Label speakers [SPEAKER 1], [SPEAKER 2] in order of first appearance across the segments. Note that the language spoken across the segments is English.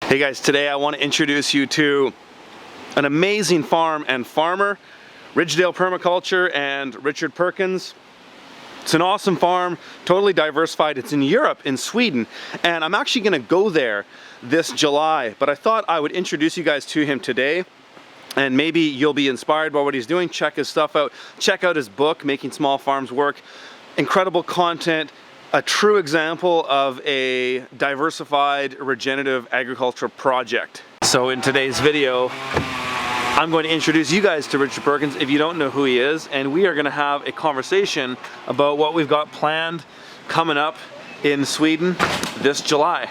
[SPEAKER 1] Hey guys, today I want to introduce you to an amazing farm and farmer, Ridgedale Permaculture and Richard Perkins. It's an awesome farm, totally diversified. It's in Europe, in Sweden, and I'm actually going to go there this July, but I thought I would introduce you guys to him today, and maybe you'll be inspired by what he's doing. Check his stuff out. Check out his book, Making Small Farms Work. Incredible content. A true example of a diversified regenerative agriculture project. So in today's video, I'm going to introduce you guys to Richard Perkins if you don't know who he is, and we are going to have a conversation about what we've got planned coming up in Sweden this July.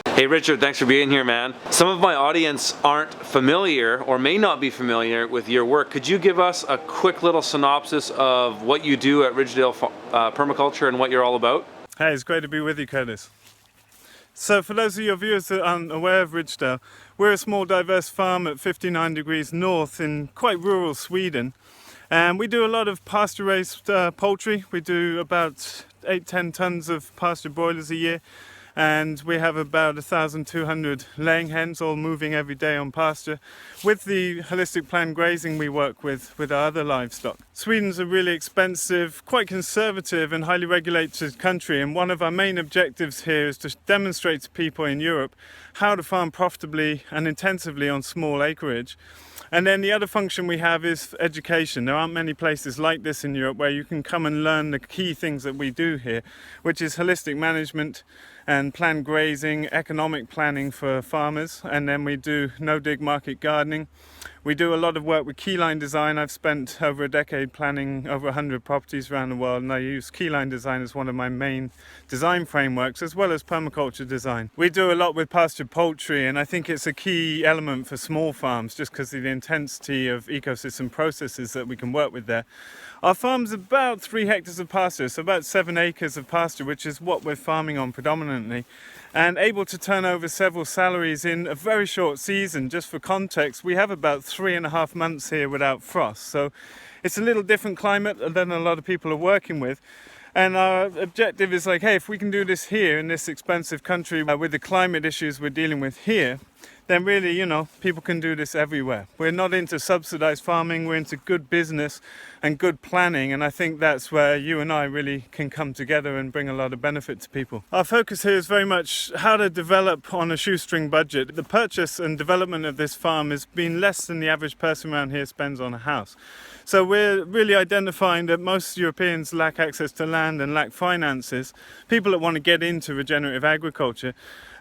[SPEAKER 1] Hey Richard, thanks for being here, man. Some of my audience aren't familiar or may not be familiar with your work. Could you give us a quick little synopsis of what you do at Ridgedale Permaculture and what you're all about?
[SPEAKER 2] Hey, it's great to be with you, Curtis. So for those of your viewers that aren't aware of Ridgedale, we're a small diverse farm at 59 degrees north in quite rural Sweden. And we do a lot of pasture-raised poultry. We do about 8-10 tons of pasture broilers a year. And we have about 1,200 laying hens all moving every day on pasture. With the holistic planned grazing we work with our other livestock. Sweden's a really expensive, quite conservative and highly regulated country, and one of our main objectives here is to demonstrate to people in Europe how to farm profitably and intensively on small acreage. And then the other function we have is education. There aren't many places like this in Europe where you can come and learn the key things that we do here, which is holistic management and planned grazing, economic planning for farmers, and then we do no-dig market gardening. We do a lot of work with keyline design. I've spent over a decade planning over 100 properties around the world, and I use keyline design as one of my main design frameworks, as well as permaculture design. We do a lot with pasture poultry, and I think it's a key element for small farms just because of the intensity of ecosystem processes that we can work with there. Our farm's about 3 hectares of pasture, so about 7 acres of pasture, which is what we're farming on predominantly, and able to turn over several salaries in a very short season. Just for context, we have about 3.5 months here without frost, so it's a little different climate than a lot of people are working with. And our objective is like, hey, if we can do this here in this expensive country with the climate issues we're dealing with here, then really, you know, people can do this everywhere. We're not into subsidized farming, we're into good business and good planning, and I think that's where you and I really can come together and bring a lot of benefit to people. Our focus here is very much how to develop on a shoestring budget. The purchase and development of this farm has been less than the average person around here spends on a house. So we're really identifying that most Europeans lack access to land and lack finances, people that want to get into regenerative agriculture.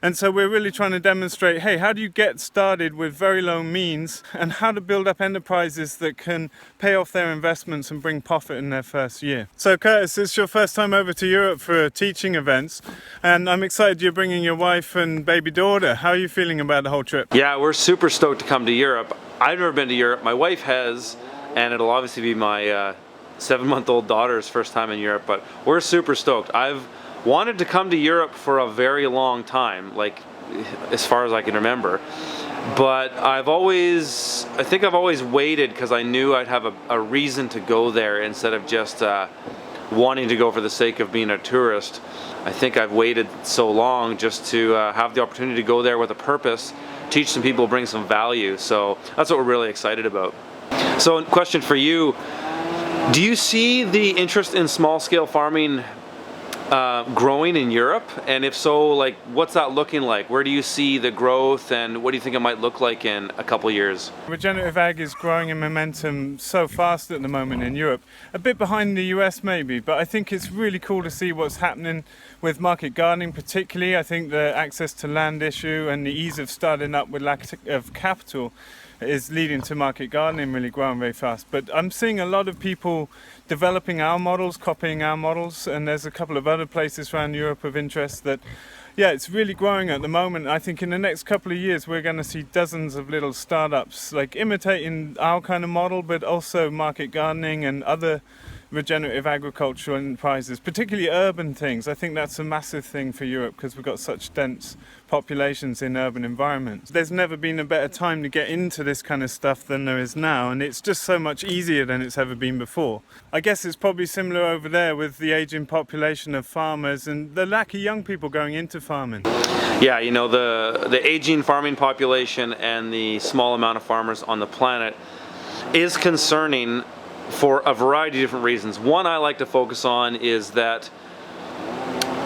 [SPEAKER 2] And so we're really trying to demonstrate, hey, how do you get started with very low means and how to build up enterprises that can pay off their investments and bring profit in their first year. So Curtis, it's your first time over to Europe for teaching events, and I'm excited you're bringing your wife and baby daughter. How are you feeling about the whole trip?
[SPEAKER 1] Yeah, we're super stoked to come to Europe. I've never been to Europe. My wife has, and it'll obviously be my 7-month-old daughter's first time in Europe, but we're super stoked. I've wanted to come to Europe for a very long time, like as far as I can remember, but I think I've always waited because I knew I'd have a reason to go there instead of just wanting to go for the sake of being a tourist. I think I've waited so long just to have the opportunity to go there with a purpose, teach some people, bring some value. So that's what we're really excited about. So question for you, do you see the interest in small-scale farming growing in Europe? And if so, like, what's that looking like? Where do you see the growth, and what do you think it might look like in a couple years?
[SPEAKER 2] Regenerative ag is growing in momentum so fast at the moment in Europe. A bit behind the US maybe, but I think it's really cool to see what's happening with market gardening particularly. I think the access to land issue and the ease of starting up with lack of capital is leading to market gardening really growing very fast. But I'm seeing a lot of people developing our models, copying our models, and there's a couple of other places around Europe of interest that, yeah, it's really growing at the moment. I think in the next couple of years we're going to see dozens of little startups like imitating our kind of model, but also market gardening and other regenerative agricultural enterprises, particularly urban things. I think that's a massive thing for Europe because we've got such dense populations in urban environments. There's never been a better time to get into this kind of stuff than there is now, and it's just so much easier than it's ever been before. I guess it's probably similar over there with the aging population of farmers and the lack of young people going into farming.
[SPEAKER 1] Yeah, you know, the aging farming population and the small amount of farmers on the planet is concerning for a variety of different reasons. One I like to focus on is that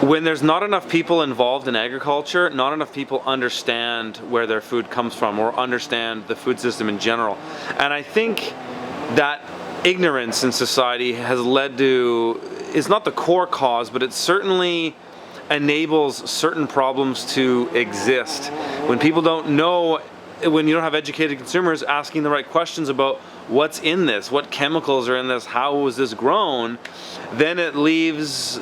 [SPEAKER 1] when there's not enough people involved in agriculture, not enough people understand where their food comes from or understand the food system in general. And I think that ignorance in society has led to, it's not the core cause, but it certainly enables certain problems to exist. When people don't know, when you don't have educated consumers asking the right questions about what's in this, what chemicals are in this, how was this grown, then it leaves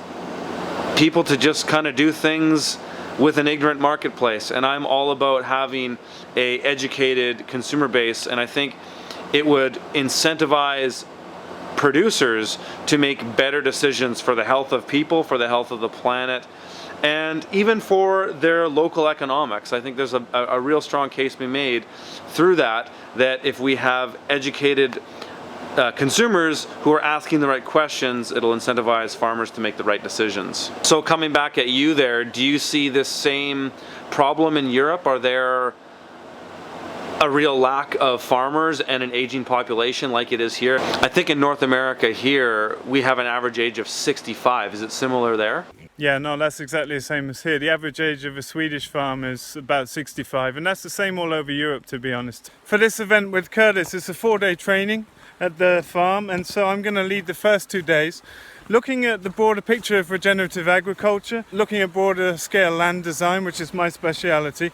[SPEAKER 1] people to just kind of do things with an ignorant marketplace. And I'm all about having a educated consumer base, and I think it would incentivize producers to make better decisions for the health of people, for the health of the planet, and even for their local economics. I think there's a real strong case to be made through that if we have educated consumers who are asking the right questions, it'll incentivize farmers to make the right decisions. So coming back at you there, do you see this same problem in Europe? Are there a real lack of farmers and an aging population like it is here? I think in North America here, we have an average age of 65. Is it similar there?
[SPEAKER 2] Yeah, no, that's exactly the same as here. The average age of a Swedish farm is about 65, and that's the same all over Europe, to be honest. For this event with Curtis, it's a 4-day training at the farm, and so I'm going to lead the first 2 days looking at the broader picture of regenerative agriculture, looking at broader scale land design, which is my speciality,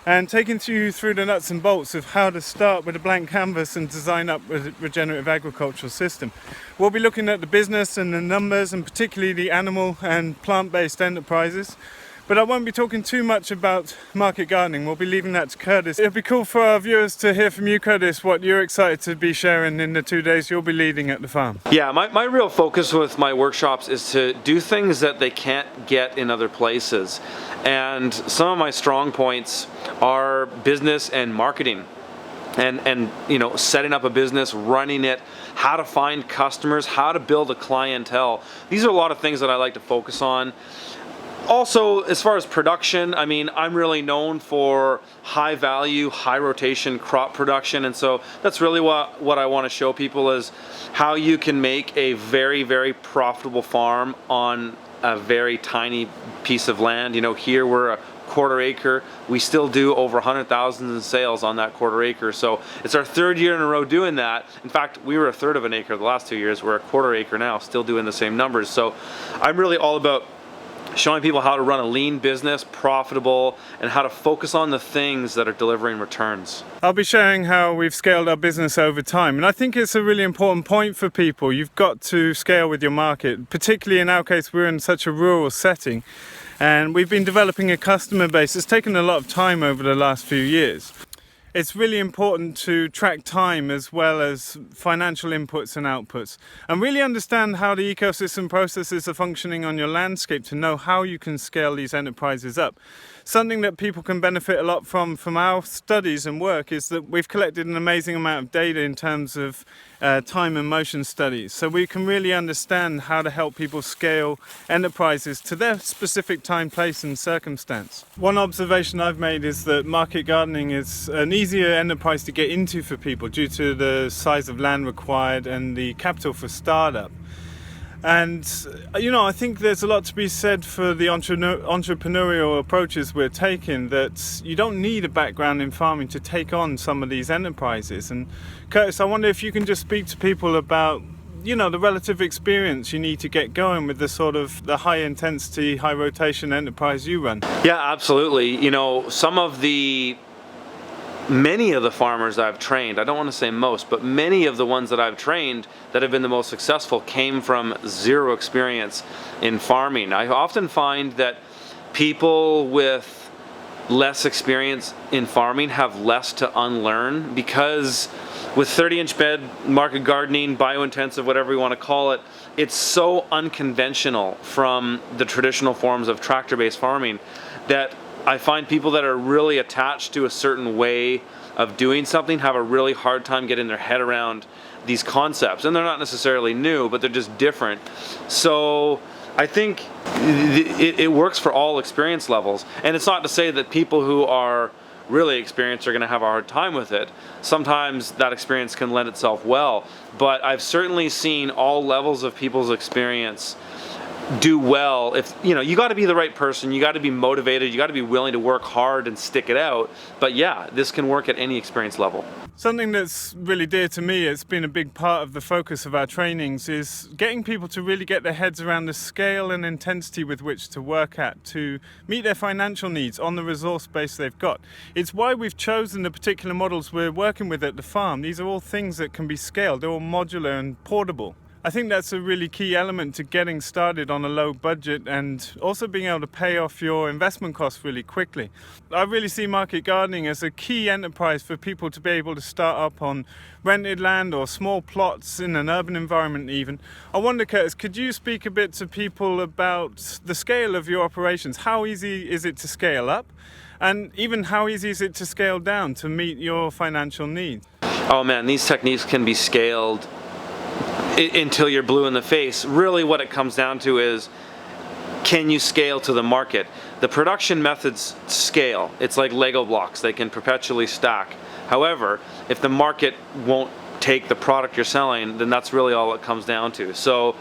[SPEAKER 2] and taking you through the nuts and bolts of how to start with a blank canvas and design up a regenerative agricultural system. We'll be looking at the business and the numbers, and particularly the animal and plant-based enterprises. But I won't be talking too much about market gardening. We'll be leaving that to Curtis. It'll be cool for our viewers to hear from you, Curtis, what you're excited to be sharing in the 2 days you'll be leading at the farm.
[SPEAKER 1] Yeah, my real focus with my workshops is to do things that they can't get in other places. And some of my strong points are business and marketing. And you know, setting up a business, running it, how to find customers, how to build a clientele. These are a lot of things that I like to focus on. Also, as far as production, I mean, I'm really known for high value, high rotation crop production, and so that's really what I want to show people is how you can make a very, very profitable farm on a very tiny piece of land. You know, here we're a quarter acre. We still do over 100,000 in sales on that quarter acre. So it's our 3rd year in a row doing that. In fact, we were a 1/3 of an acre the last 2 years. We're a quarter acre now, still doing the same numbers. So I'm really all about showing people how to run a lean business, profitable, and how to focus on the things that are delivering returns.
[SPEAKER 2] I'll be sharing how we've scaled our business over time, and I think it's a really important point for people. You've got to scale with your market, particularly in our case, we're in such a rural setting, and we've been developing a customer base. It's taken a lot of time over the last few years. It's really important to track time as well as financial inputs and outputs, and really understand how the ecosystem processes are functioning on your landscape to know how you can scale these enterprises up. Something that people can benefit a lot from our studies and work is that we've collected an amazing amount of data in terms of time and motion studies, so we can really understand how to help people scale enterprises to their specific time, place and circumstance. One observation I've made is that market gardening is an easier enterprise to get into for people due to the size of land required and the capital for startup. And you know, I think there's a lot to be said for the entrepreneurial approaches we're taking, that you don't need a background in farming to take on some of these enterprises. And Curtis, I wonder if you can just speak to people about, you know, the relative experience you need to get going with the sort of the high intensity, high rotation enterprise you run.
[SPEAKER 1] Yeah, absolutely. You know, many of the farmers I've trained, I don't want to say most, but many of the ones that I've trained that have been the most successful came from zero experience in farming. I often find that people with less experience in farming have less to unlearn because with 30-inch bed, market gardening, biointensive, whatever you want to call it, it's so unconventional from the traditional forms of tractor-based farming that I find people that are really attached to a certain way of doing something have a really hard time getting their head around these concepts. And they're not necessarily new, but they're just different. So I think it works for all experience levels. And it's not to say that people who are really experienced are going to have a hard time with it. Sometimes that experience can lend itself well, but I've certainly seen all levels of people's experience do well. If you got to be the right person, you got to be motivated, you got to be willing to work hard and stick it out. But yeah, this can work at any experience level.
[SPEAKER 2] Something that's really dear to me, it's been a big part of the focus of our trainings, is getting people to really get their heads around the scale and intensity with which to work at to meet their financial needs on the resource base they've got. It's why we've chosen the particular models we're working with at the farm. These are all things that can be scaled, they're all modular and portable. I think that's a really key element to getting started on a low budget and also being able to pay off your investment costs really quickly. I really see market gardening as a key enterprise for people to be able to start up on rented land or small plots in an urban environment even. I wonder, Curtis, could you speak a bit to people about the scale of your operations? How easy is it to scale up? And even how easy is it to scale down to meet your financial needs?
[SPEAKER 1] Oh man, these techniques can be scaled until you're blue in the face. Really what it comes down to is, can you scale to the market? The production methods scale. It's like Lego blocks. They can perpetually stack. However, if the market won't take the product you're selling, then that's really all it comes down to. So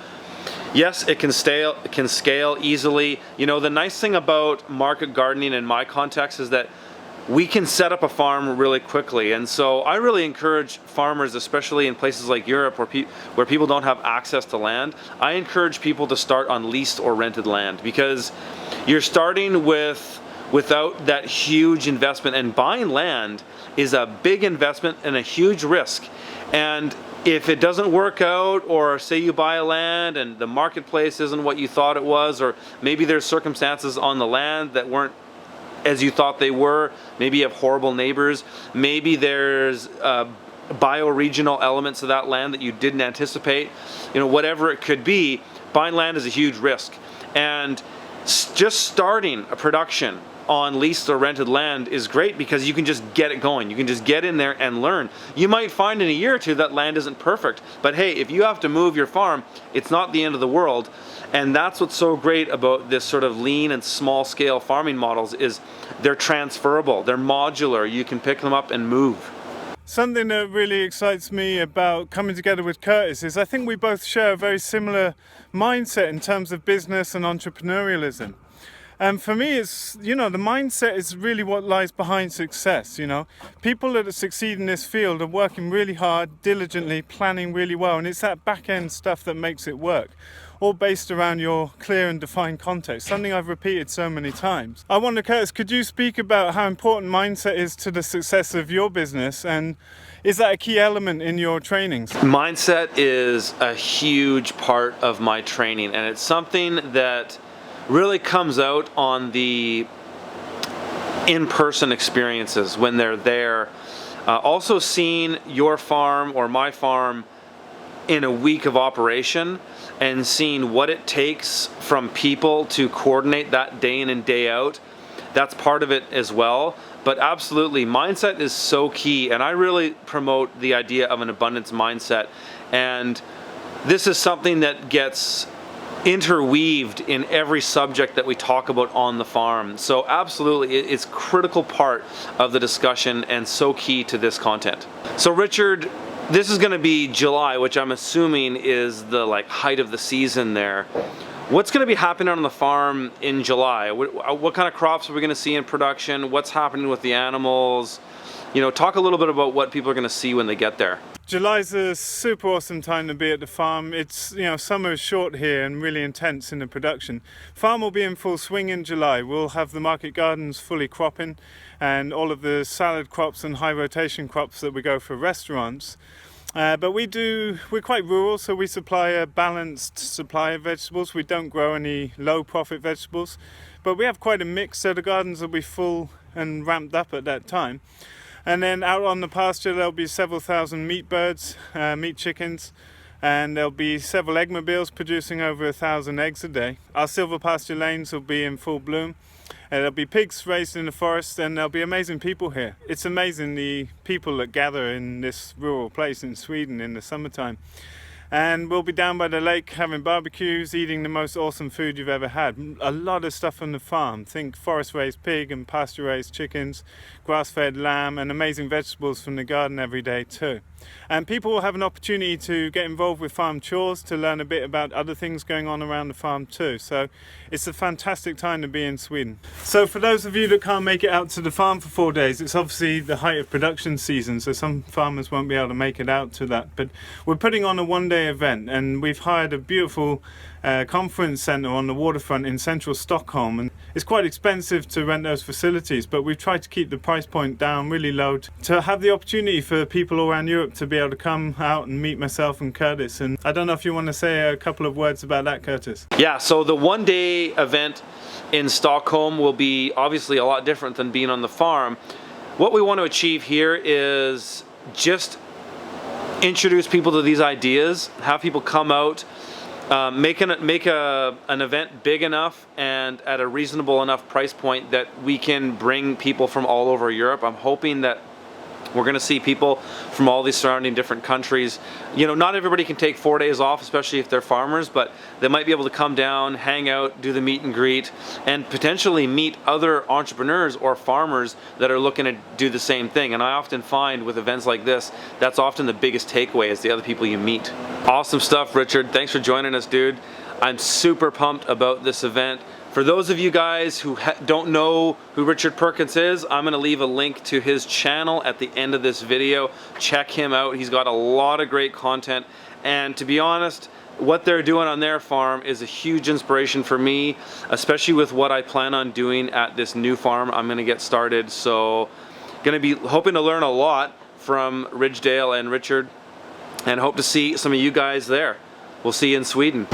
[SPEAKER 1] yes, it can scale easily. The nice thing about market gardening in my context is that we can set up a farm really quickly. And so I really encourage farmers, especially in places like Europe where people don't have access to land, I encourage people to start on leased or rented land, because you're starting without that huge investment, and buying land is a big investment and a huge risk. And if it doesn't work out, or say you buy a land and the marketplace isn't what you thought it was, or maybe there's circumstances on the land that weren't as you thought they were, maybe you have horrible neighbors, maybe there's bioregional elements of that land that you didn't anticipate, whatever it could be, buying land is a huge risk. And just starting a production on leased or rented land is great, because you can just get it going. You can just get in there and learn. You might find in a year or two that land isn't perfect, but hey, if you have to move your farm, it's not the end of the world. And that's what's so great about this sort of lean and small scale farming models, is they're transferable, they're modular, you can pick them up and move.
[SPEAKER 2] Something that really excites me about coming together with Curtis is I think we both share a very similar mindset in terms of business and entrepreneurialism. And for me, it's, the mindset is really what lies behind success. People that succeed in this field are working really hard, diligently, planning really well, and it's that back end stuff that makes it work, all based around your clear and defined context, something I've repeated so many times. I wonder, Curtis, could you speak about how important mindset is to the success of your business, and is that a key element in your trainings?
[SPEAKER 1] Mindset is a huge part of my training, and it's something that really comes out on the in-person experiences when they're there. Also seeing your farm or my farm in a week of operation and seeing what it takes from people to coordinate that day in and day out, that's part of it as well. But absolutely, mindset is so key, and I really promote the idea of an abundance mindset. And this is something that gets interweaved in every subject that we talk about on the farm. So absolutely, it's a critical part of the discussion and so key to this content. So Richard, this is going to be July, which I'm assuming is the height of the season there. What's going to be happening on the farm in July? What kind of crops are we going to see in production? What's happening with the animals? Talk a little bit about what people are going to see when they get there.
[SPEAKER 2] July's a super awesome time to be at the farm. It's, summer is short here and really intense in the production. Farm will be in full swing in July. We'll have the market gardens fully cropping, and all of the salad crops and high rotation crops that we go for restaurants. But we're quite rural, so we supply a balanced supply of vegetables. We don't grow any low profit vegetables, but we have quite a mix, so the gardens will be full and ramped up at that time. And then out on the pasture there'll be several thousand meat birds, meat chickens, and there'll be several eggmobiles producing over 1,000 eggs a day. Our silver pasture lanes will be in full bloom. There'll be pigs raised in the forest, and there'll be amazing people here. It's amazing the people that gather in this rural place in Sweden in the summertime. And we'll be down by the lake having barbecues, eating the most awesome food you've ever had. A lot of stuff on the farm. Think forest-raised pig and pasture-raised chickens, grass-fed lamb, and amazing vegetables from the garden every day too. And people will have an opportunity to get involved with farm chores, to learn a bit about other things going on around the farm too. So it's a fantastic time to be in Sweden. So for those of you that can't make it out to the farm for 4 days, it's obviously the height of production season, so some farmers won't be able to make it out to that. But we're putting on a one-day event, and we've hired a beautiful conference centre on the waterfront in central Stockholm, and it's quite expensive to rent those facilities, but we've tried to keep the price point down really low to have the opportunity for people all around Europe to be able to come out and meet myself and Curtis. And I don't know if you want to say a couple of words about that, Curtis.
[SPEAKER 1] Yeah, so the one-day event in Stockholm will be obviously a lot different than being on the farm. What we want to achieve here is just introduce people to these ideas, have people come out, make an event big enough and at a reasonable enough price point that we can bring people from all over Europe. I'm hoping that we're going to see people from all these surrounding different countries. You know, not everybody can take 4 days off, especially if they're farmers, but they might be able to come down, hang out, do the meet and greet, and potentially meet other entrepreneurs or farmers that are looking to do the same thing. And I often find with events like this, that's often the biggest takeaway, is the other people you meet. Awesome stuff, Richard. Thanks for joining us, dude. I'm super pumped about this event. For those of you guys who don't know who Richard Perkins is, I'm going to leave a link to his channel at the end of this video. Check him out. He's got a lot of great content. And to be honest, what they're doing on their farm is a huge inspiration for me, especially with what I plan on doing at this new farm I'm going to get started. So going to be hoping to learn a lot from Ridgedale and Richard, and hope to see some of you guys there. We'll see you in Sweden.